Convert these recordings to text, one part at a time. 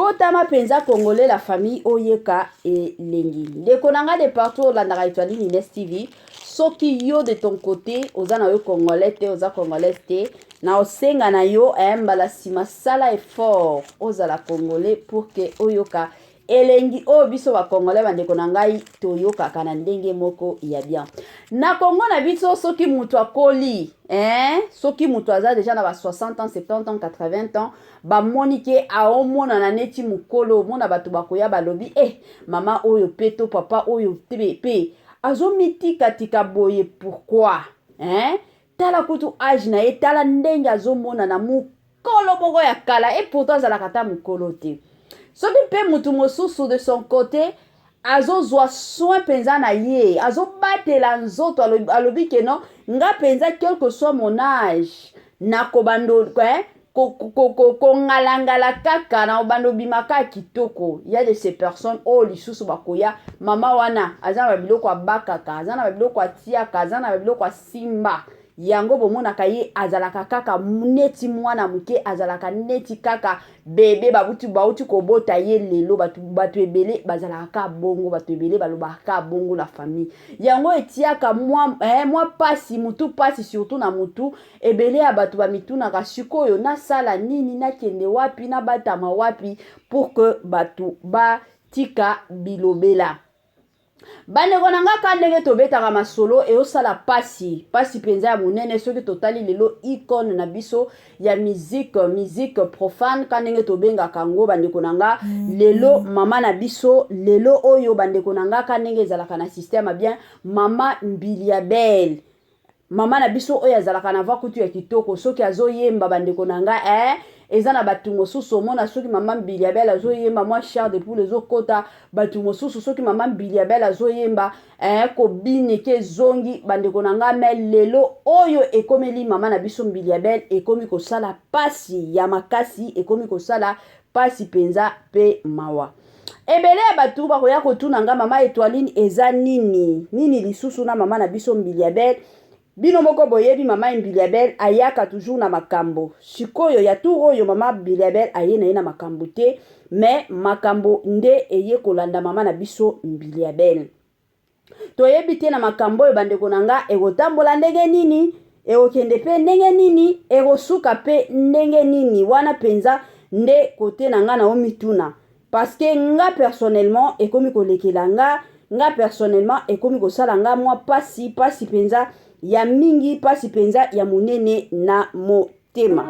Ekotama penza congolais la famille oyeka et lengi. Ndekonanga de partout la naraitwali Nines TV. Soki yo de ton côté, ozana yo congolais te, oza congolais te, na osenga na yo mbala sima sala effort ozala congolais pour que oyoka elengi o biso ba congolais bandeko na ngai toyoka kana ndenge moko ya bien. Na Congo na biso soki mutu akoli, soki mutu aza déjà na ba 60 ans, 70 ans, 80 ans, ba monike aomona na neti mukolo, mona batu bakoya balobi, mama oyo peto papa oyo pe azo mitika tika boye pourquoi? Tala kutu âge na ye, tala ndenge azo mona na mukolo moko ya kala, et pourtant azalaka ta mukolo te. Soki pe mutu mosusu de son côté, azo zwa soin penza na ye, azo batela nzoto alobi ke non, nga penza quel que soit mon âge, na kobando, kongalangala kaka na obando bimaka kitoko. Il y a de ces personnes oh lisusu bakoya mama wana azana babiloko abakaka, azana babiloko atiaka, azana babiloko simba. Yango bomona kaye azalaka kaka neti mwana muke, azalaka neti kaka bebe bauti kobota ye lelo batu ebele bazalaka bongo, batu ebele balobaka bongo la famille. Yango etiaka moi pasi mutu pasi surtout na mutu ebele ya batu bamituna ka sikoyo na sala nini na kende wapi na batama wapi pour que batu ba tika bilobela. Bandeko nanga kandenge tobetaka masolo e osala pasi penza ya munene soki totali lelo icône na biso ya musique profane kandenge tobenga kango bandeko nanga lelo mama na biso lelo oyo bandeko nanga kandenge ezalaka na système bien mama Mbiliabel. Mama na biso oyo azalaka na vakutu ya kitoko soki azoyemba bandeko nanga eza na batu mosusu mona soki mama Mbiliabel azoyemba moi char de poule ezokota batu mosusu soki mama Mbiliabel azoyemba ko bineke zongi bandeko nanga lelo oyo ekomeli mama na biso Mbiliabel ekomi kosala pasi ya makasi ekomi kosala pasi penza pe mawa. Ebele batu bakoya kotuna nga mama Etoiline eza nini lisusu na mama na biso Mbiliabel. Bino moko boyebi mama Mbiliabel ayaka toujours na makambo. Sikoyo ya tout oyo mama Mbiliabel aye na makambo te, mais makambo nde eye kolanda mama na biso Mbiliabel. Toyebi te na makambo oyo bandeko nanga ekotambola ndenge nini, ekokende pe ndenge nini, ekosuka pe ndenge nini, wana penza nde kote nanga na omituna. Parce que nga personnellement ekomi kolekela nga personnellement ekomi kosala nga moi pasi penza ya mingi pasi penza ya munene na motema.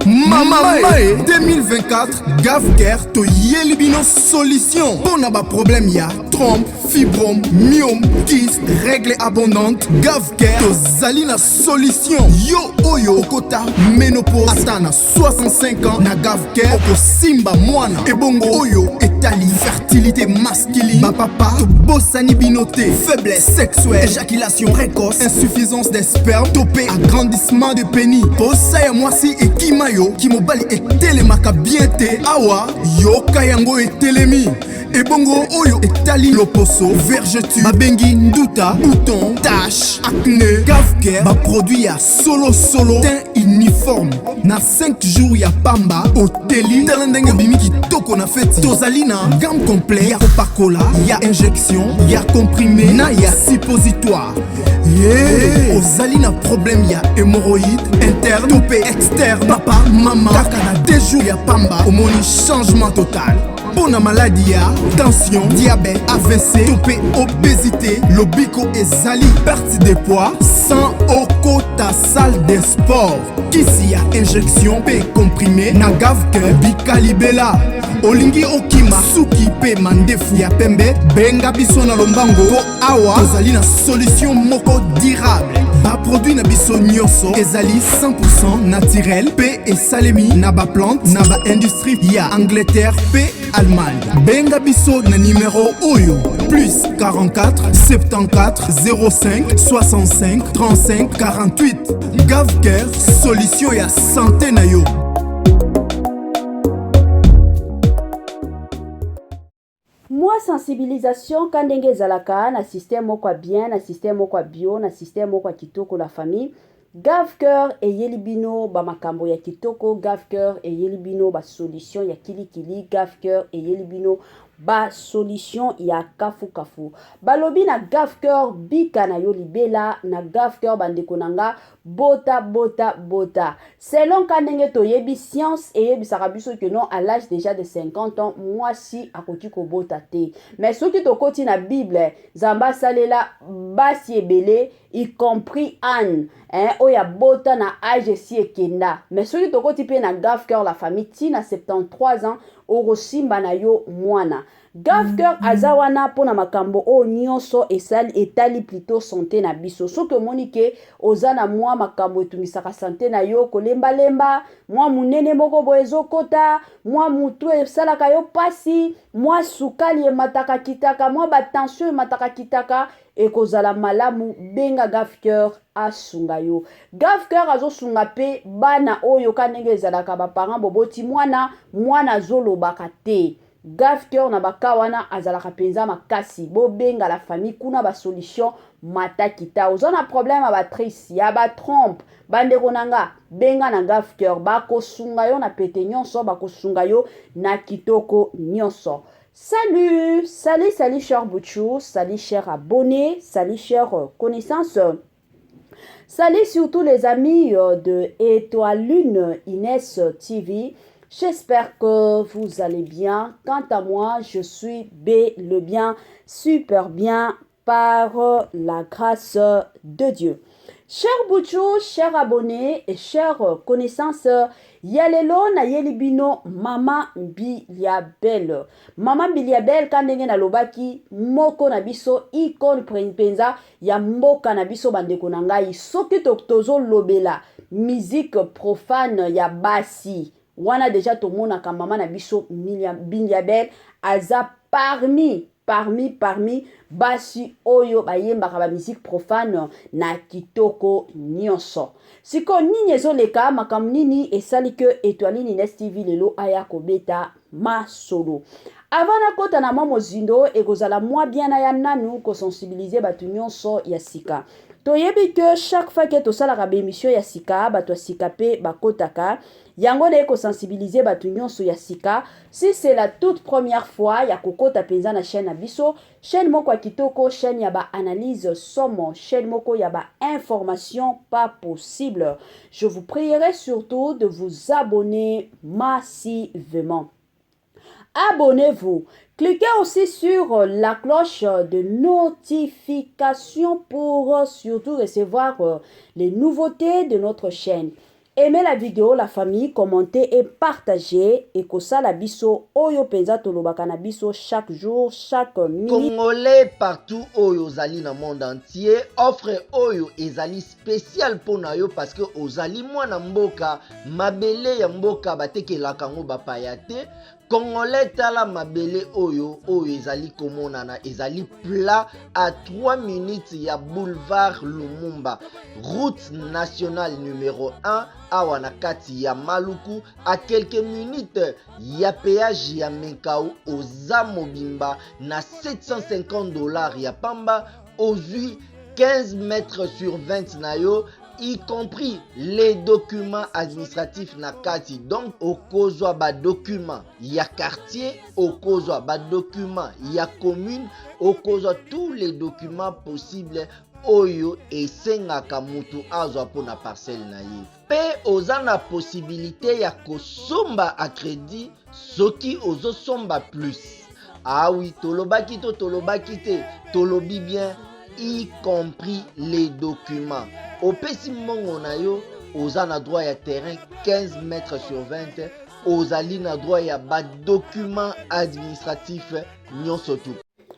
Mama 2024 Gavker to yelibino solution pour ba problème ya trompe, fibrome, myome, kyste, règle abondante. Gavker to zalina solution. Yo oyo okota ménopause atana 65 ans na Gavker oko simba mwana ebongo oyo etali fertilité masculine. Ba papa to bosani binoté, faiblesse sexuelle, éjaculation précoce, insuffisance des spermes, topé agrandissement de pénis. Posa ya mwasi ekima Kimobali etelemaka bien te awa yoka yango etelemi ebongo oyo etali loposo vergeture babengi nduta bouton tache acné Gavker ba produit ya solo teint uniforme na 5 jours ya pamba oteli talendenge bimi kitoko na feti tozali na gamme complet ya kopakola ya injection ya comprimé na ya suppositoire. Ozali na problème ya hémorroïde interne topé externe papa mama kaka na 2 jours ya pamba omoni changement total. Pour la maladie ya tension, diabète, AVC, topé, obésité, lobiko ezali perte de poids sans okota salle de sport. Kisi ya injection pe comprimé na Gavker bikalibela olingi okima suki pe mandefu ya pembe benga biso na lombango po awa tozali na solution moko durable. Ba produit na biso nyonso ezali 100% naturel pe esalemi na ba plante na ba industrie ya Angleterre pe Allemagne. Benga biso na numéro oyo plus 44 74 05 65 35 48. Gavker solution ya santé na yo. Moi sensibilisation quand ndenge zalaka na système moko bien, na système moko bio, na système moko kitoko la famille. Gavker et Yelibino ba makambo ya kitoko, Gavker et Yelibino ba solution ya kilikili, Gavker et Yelibino ba solution ya kafu kafu. Balobi na Gavker bika na yo libela, na Gavker bandeko nanga bota bota bota. Selon kanenge to yebi science et yebi sarabiso que non à l'âge déjà de 50 ans, moi si akoti ko bota te. Mais ce qui to koti na Bible, zamba salela basi ebele, y compris Anne, oya bota na âge si ekenda. Mais ce qui to koti pe na Gavker la famille ti na 73 ans, orosimba na yo mwana. Gavker azawana pona makambo o nyonso etali plutôt santé na biso. Soki omoni ke oza na mwa makambo etumisaka santé na yo kolemba-lemba, mwa munene moko boye ezokota, mwa mutu esalaka yo pasi, mwa sukali emataka kitaka, mwa batension emataka kitaka, ekozala malamu benga Gavker asunga yo. Gavker azosunga pe bana oyo kanenge ezalaka baparent boboti mwana zolobaka te. Gavker na bakawana azalaka penza makasi bo benga la famille kuna ba solution matakita. Ozana problème abatrice ya ba trompe bandeko nanga benga na Gavker bako sunga yo na pete nyonso, bako sunga yo na kitoko nyonso. Salut cher Bouchou, salut cher abonné, salut cher connaissance. Salut surtout les amis de Étoile Lune Inès TV. J'espère que vous allez bien. Quant à moi, je suis le bien, super bien par la grâce de Dieu. Chers Bouchou, chers abonnés et chers connaissances, yalelo na yelibino Mama Biliabel. Mama Biliabel kandenge na lobaki moko na biso icône penza ya mboka na biso bandeko na ngai. Soki tozo lobela musique profane ya basi. Wana déjà to mona ka mama na biso Biliabel aza parmi basi oyo bayembaka ba musique profane na kitoko nyonso. Siko nini ezoleka makambo nini esali ke Étoile Inès TV lelo aya kobeta masolo. Avant na kota na mwa mozindo ekozala mwa bien na ya nanu ko sensibiliser batu nyonso ya sika. Toyebi que chaque fois que tosalaka ba émission ya sika bato sika pe bakotaka yango na eko sensibiliser batu nyonso ya sika. Si c'est la toute première fois ya kokota penza na chaîne na biso, chaîne moko ya kitoko, chaîne ya ba analyse somme, chaîne moko ya ba information pas possible. Je vous prierai surtout de vous abonner massivement. Abonnez-vous. Cliquez aussi sur la cloche de notification pour surtout recevoir les nouveautés de notre chaîne. Aimez la vidéo, la famille, commentez et partagez. Et que ça, la biso, oyo penza tolobaka na biso chaque jour, chaque minute. Congolais partout oyo zali na monde entier, offre oyo ezali spécial pour na yo parce que ozali mwana mboka, mabele ya mboka batekelaka ngo bapaya te. Congolais tala mabele oyo ezali komonana ezali plat à 3 minutes ya boulevard Lumumba, route nationale numéro 1 awa na kati ya Maluku, à quelques minutes ya péage ya Menkau oza mobimba na $750 ya pamba, ozui 15 mètres sur 20 na yo, y compris les documents administratifs na kati. Donc okozwa ba document ya quartier, okozwa ba document ya commune, okozwa tous les documents possibles oyo esengaka mutu azwa pona parcelle na ye. Pe oza na possibilité ya kosomba a crédit soki ozosomba plus. Ah oui, tolobaki te, tolobi bien, y compris les documents. Opesi mongo na yo, oza na droit ya terrain 15 mètres sur 20, ozali na droit ya ba document administratif nyonso tu.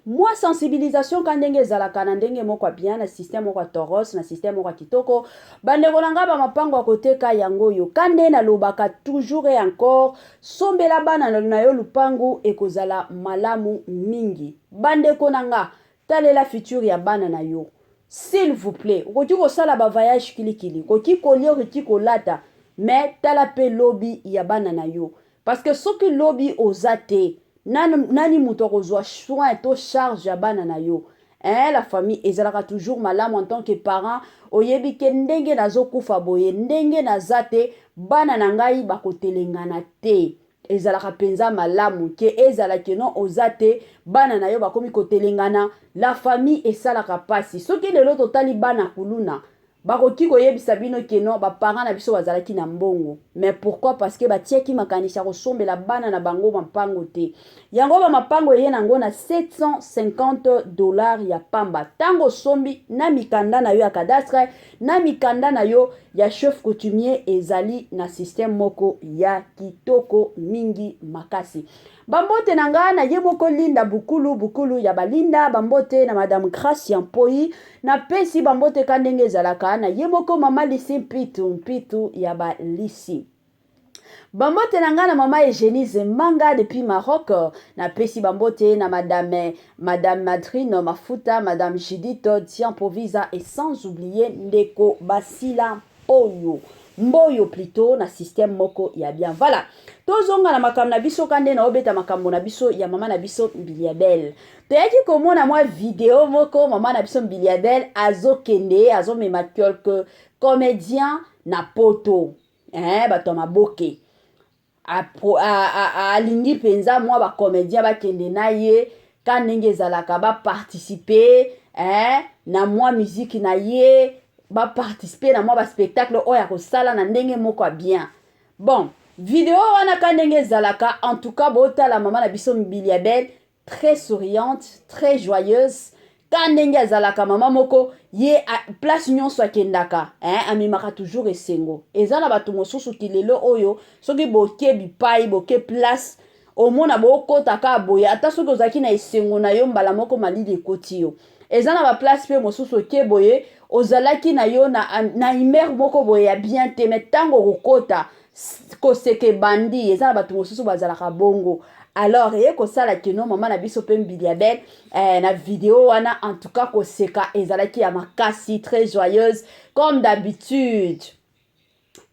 Moi sensibilisation kandenge zalaka na ndenge moko bien na système moko toros na système moko kitoko bandeko nanga ba mapango akoteka yango yo kande na lobaka toujours et encore sombela bana na yo lupangu ekozala malamu mingi bandeko nanga talela futur ya bana na yo. S'il vous plaît, okoki kosala ba voyage kilikili, okoki kolia, okoki kolata, mais tala pe lobby ya bana na yo. Parce que soki lobby ozate, nani muto kozwa soin to charge ya bana na yo. la famille ezalaka toujours malamu en tant que parent oyebi ke ndenge nazokufa boye ndenge naza te bana na ngai bakotelengana te ezalaka penza malamu ke ezalaki non oza te bana na yo bakomi kotelengana la famille esalaka pasi soki lelo totali bana kuluna bakoki koyebisa bino ke non baparent na biso bazalaki na mbongo mais pourquoi parce que batiaki makanisi ya kosombela bana na bango mapango te yango bamapango eye nango na $750 ya pamba ntango sombi na mikanda na yo ya cadastre na mikanda na yo ya chef coutumier ezali na système moko ya kitoko mingi makasi bambote na nga na ye moko Linda bukulu ya balinda bambote na madame Gracia Mpoi na pesi bambote ka ndenge ezalaka na ye moko mama Lisi mpitu ya balisi bambote na nga na mama Eugénie Zembanga depuis Maroc na pesi bambote na madame Madrine Mafuta madame Judith Tiamprovisa et sans oublier ndeko Basila Mboyo plutôt na système moko ya bien voilà tozonga na makambo na biso kande na obeta makambo na biso ya mama na biso Mbiliabel toyaki komona mwa video moko mama na biso Mbiliabel azokende azomema quelque comédien na poto bato maboke alingi penza mwa ba comédien bakende na ye ka ndenge ezalaka ba participer na mwa musique na ye ba participer na mwa ba spectacle oya kosala na ndenge moko bien bon video wana ka ndenge ezalaka en tout cas bota la maman na biso Mbiliabel très souriante très joyeuse ka ndenge ezalaka mama moko ye place nyonso akendaka amemaka toujours esengo eza na bato mosusu kilelo oyo soki boke bipai boke place omona bokotaka boye ata soki ozalaki na esengo na yo mbala moko malili ekoti yo eza na baplace mpe mosusu oke boye ozalaki na yo na humeur moko boye ya bien te me ntango okokota koseke bandi eza na bato mosusu bazalaka bongo alors eye kosala kino mama na biso mpe Mbiliabel na video wana en tout cas koseka ezalaki ya makasi très joyeuse comme d'habitude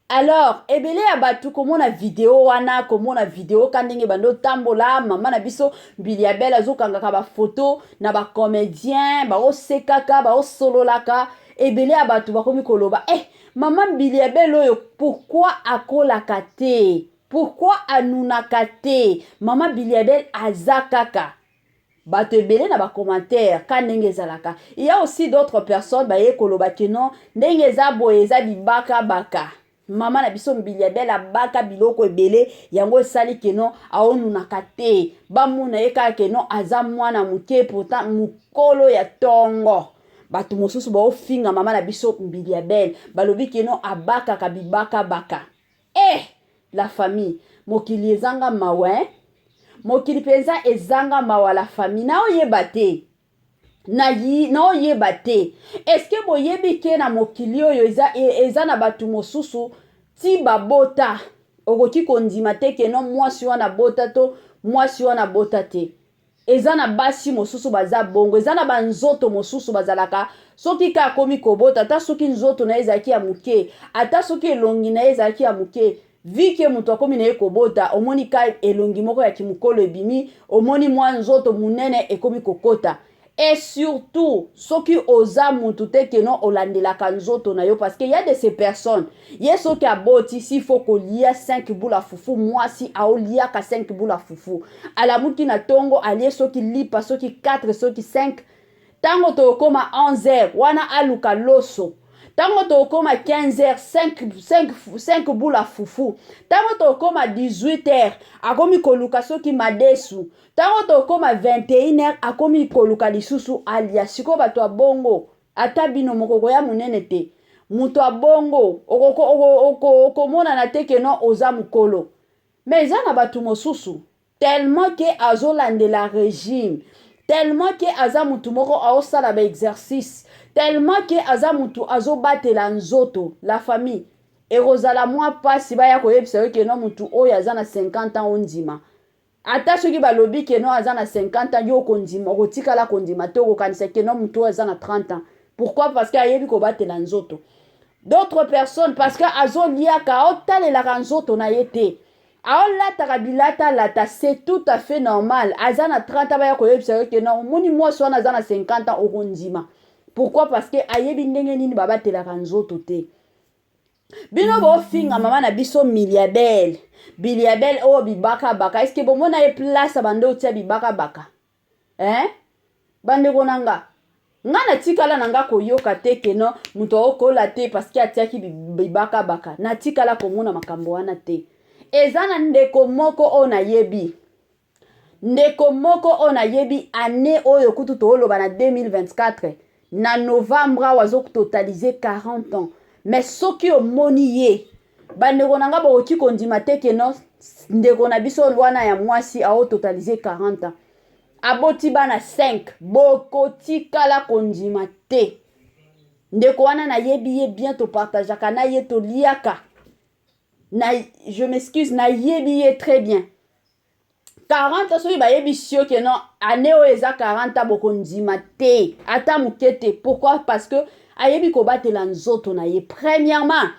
alors ebele ya bato komona video wana komona video ka ndenge bando tambola mama na biso Mbiliabel azokangaka bafoto na bacomédien baosekaka baosololaka ebele ya bato bakomi koloba mama Mbiliabel oyo pourquoi akolaka te pourquoi anunaka te mama Mbiliabel azakaka bato ebele na bacommentaire ka ndenge ezalaka il y a aussi d'autres personnes baye koloba ke non ndenge eza boye eza bibaka baka mama na biso Mbiliabel abaka biloko ebele yango esali ke non aonunaka te bamuna ye kaka ke non aza mwana moke pourtant mokolo ya tongo bato mosusu baofinga mama na biso Mbiliabel balobi ke non abakaka bibaka baka la famille mokili ezanga mawa mokili penza ezanga mawa la famille na oyeba te na oyeba te eske boyebi ke na mokili oyo eza na bato mosusu ti babota okoki kondima te ke non mwasi wana bota to mwasi wana bota te eza na basi mosusu baza bongo eza na banzoto mosusu bazalaka soki ka akomi kobota ata soki nzoto na ezalaki ya moke ata soki elongi na ezalaki ya moke vike mutu akomi na ye kobota omoni ka elongi moko ya kimukolo ebimi omoni mwa nzoto munene ekomi kokota et surtout soki oza mutu te keno olandelaka nzoto na yo parce que y a de ces personnes ye soki aboti si faut kolia 5 boules à fufu mwasi aoliaka 5 boules à fufu alamuki na tongo alie soki lipa soki 4 soki 5 tango tokoma 11h wana aluka loso tango tokoma 15h 5 boules à fufu tango tokoma 18h akomi koluka soki madesu tango tokoma 21h akomi koluka lisusu alia siko bato abongo ata bino moko ya munene te muto abongo okomona na te keno oza mukolo mais eza na bato mosusu tellement que azolandela régime tellement que aza mutu moko aosala ba exercice tellement que aza mutu azobatela nzoto la famille ekozala mwa pasi baya koyebisa yo keno mutu oyo aza na 50 ans ondima ata soki balobi keno aza na 50 ans yo kondima okotikala kondima te okokanisa keno mutu oyo aza na 30 ans pourquoi parce que ayebi kobatela nzoto d'autres personnes parce que azoliaka otalelaka nzoto na ye te aolataka bilata lata c'est tout à fait normal aza na 30 ans baya koyebisa ke non moni mwasi wana aza na 50 ans okondima. Pourquoi? Parce que ayebi ndenge nini babatelaka nzoto te. Bino bofinga mama na biso milliardaire oyo bibaka baka, est-ce que bomona ye place bande otia bibaka baka bande konanga nga na tikala nanga koyoka te keno muto okola te parce que atiaki bibaka baka na tikala komona makambo wana te. Eza na ndeko moko o na yebi année oyo kutu tooloba na 2024 na novembre wazo totaliser 40 ans. Mais soki omoni ye bandeko nanga bakoki kondima te keno ndeko na biso wana ya mwasi ao totaliser 40 ans aboti bana 5 bokotikala kondima te. Ndeko wana na yebi ye bien to partageaka na ye to liaka na je m'excuse na yebi ye très bien 40 ans soki bayebi sio ke non année oyo eza 40 ans bokondima te ata moke te. Pourquoi? Parce que ayebi kobatela nzoto na ye. Premièrement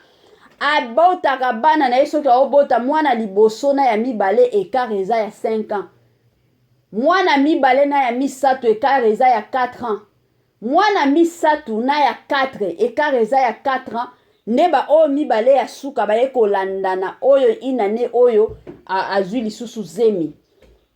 abotaka bana na ye soki aobota mwana liboso na ya mibale écart eza ya 5 ans, mwana mibale na ya misato écart eza ya 4 ans, mwana misato na ya 4 écart eza ya 4 ans. Neba oyo mibale ya suka baye kolandana oyo inane oyo azwi lisusu zemi.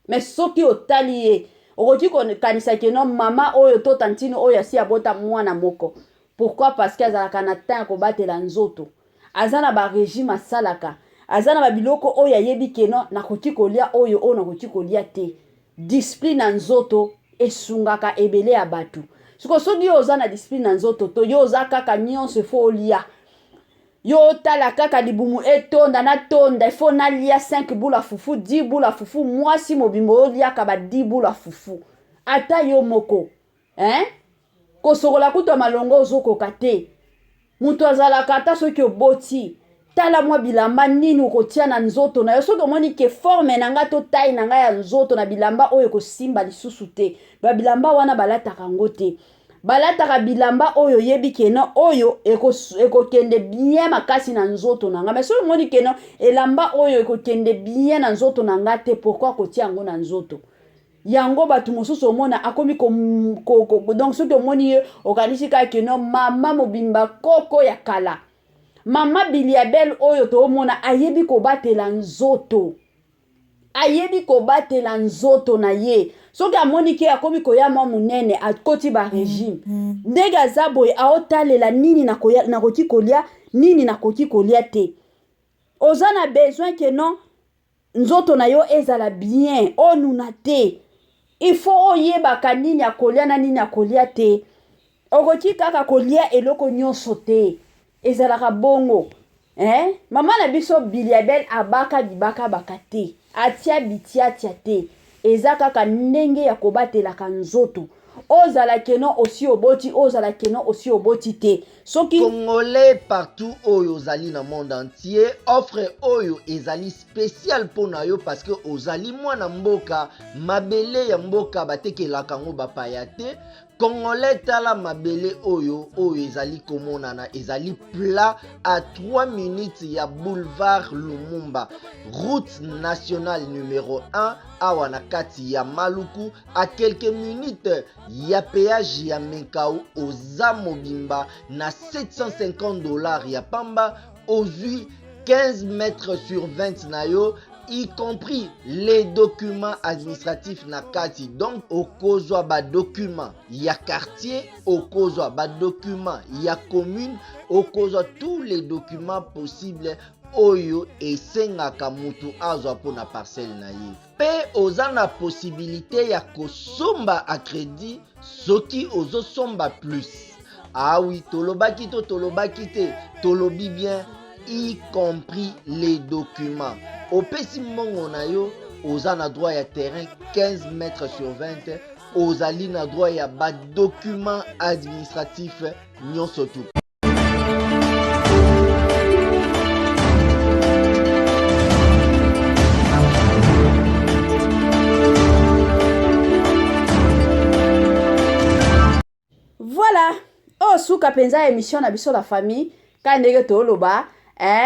Mais soki otali ye okoki kokanisa ke non mama oyo to tantine oyo asi abota mwana moko. Pourquoi? Parce que azalaka na temps kobatela nzoto, aza na ba régime asalaka, aza na babiloko oyo ayebi ke non nakoki kolia oyo oyo nakoki kolia te. Discipline na nzoto esungaka ebele ya batu. Soki oza na discipline na nzoto to yo oza kaka nyonso fo olia. Yo tala kaka libumu etonda na tonda ifo na lia 5 bula fufu 10 bula fufu mwasi mobimbo olia ka ba 10 bula fufu ata yo moko kosokola kutu malongo ozokoka te. Mutu azalaka ata soki oboti tala mwa bilamba nini ukotia na nzoto na yo soki omoni ke forme nanga to taille nanga ya nzoto na bilamba oyo kosimba lisusu te. Ba bilamba wana balataka ngo te. Balataka bilamba oyo yebi keno oyo ekokende bien makasi na nzoto nanga. Mais soki omoni keno elamba oyo ekokende bien na nzoto nanga te, pourquoi kotia yango na nzoto? Yango batu mosusu omona akomi donc soki omoni ye okanisi kaka keno mama mobimba koko ya kala. Mama biliabel oyo to omona ayebi kobatela nzoto. Ayebi kobatela nzoto na ye. Soki amoni ke akomi koya mwa munene akoti ba régime. Ndenge azaboye aotalela nini nakoki kolia nini nakoki kolia te. Oza na besoin ke non nzoto na yo ezala bien onuna te. Il faut oyebaka nini akolia na nini akolia te. Okoki kaka kolia eloko nyonso te. Ezalaka bongo. Mama na biso biliabel abaka bibaka bakate. Atia bitia tia te. Eza kaka ndenge ya kobatelaka nzoto. Ozala keno aussi oboti, ozala keno aussi oboti te. Soki Congolais partout oyo ozali na monde entier, offre oyo ezali spécial pona yo parce que ozali mwana mboka, mabele ya mboka batekelaka ngo bapaya te. Congolais tala mabele oyo ezali komonana ezali plat à 3 minutes ya boulevard Lumumba, route nationale numéro 1 awa na kati ya Maluku, à quelques minutes ya péage ya Menkau oza mobimba na $750 ya pamba ozui 15 mètres sur 20 na yo, y compris les documents administratifs na kati. Donc okozwa ba document ya quartier, okozwa ba document ya commune, okozwa tous les documents possibles oyo esengaka mutu azwa pona parcelle na ye. Pe oza na possibilité ya kosomba a crédit soki ozosomba plus. Ah oui, tolobaki to tolobaki te, tolobi bien, y compris les documents. Opesi mongo na yo, oza na droit ya terrain 15 mètres sur 20, ozali na droit ya ba document administratif nyonso tu. Voilà. Oh, suka penza émission na biso la famille. Ka ndenge toloba,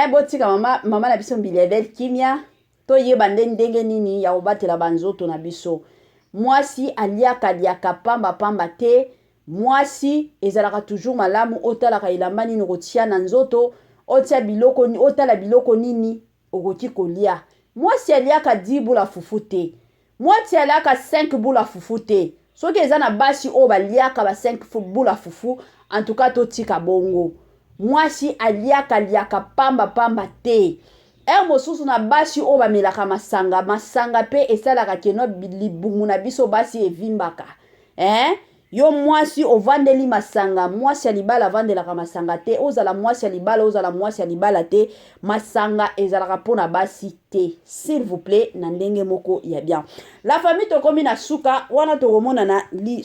botika mama na biso biliabel kimia. toyeba ndenge nini ya kobatela banzoto na biso. Mwasi aliaka pamba te. Mwasi ezalaka toujours malamu otalaka elamba nini kotia na nzoto, otia biloko ni otala biloko nini okoki kolia. Mwasi aliaka 10 bula fufu te. Mwasi aliaka 5 bula fufu te. Soki eza na basi o baliaka ba 5 bula fufu, en tout cas totika bongo. Mwasi aliaka pamba te. Mosusu na basi o bamelaka masanga pe esalaka keno libungu na biso basi evimbaka. Yo mwasi ovandeli masanga, mwasi ya libala vandelaka masanga te, ozala mwasi ya libala, ozala mwasi ya libala te, masanga ezalaka pona basi te. S'il vous plaît, na ndenge moko ya bien. La famille tokomi na suka, wana tokomona na li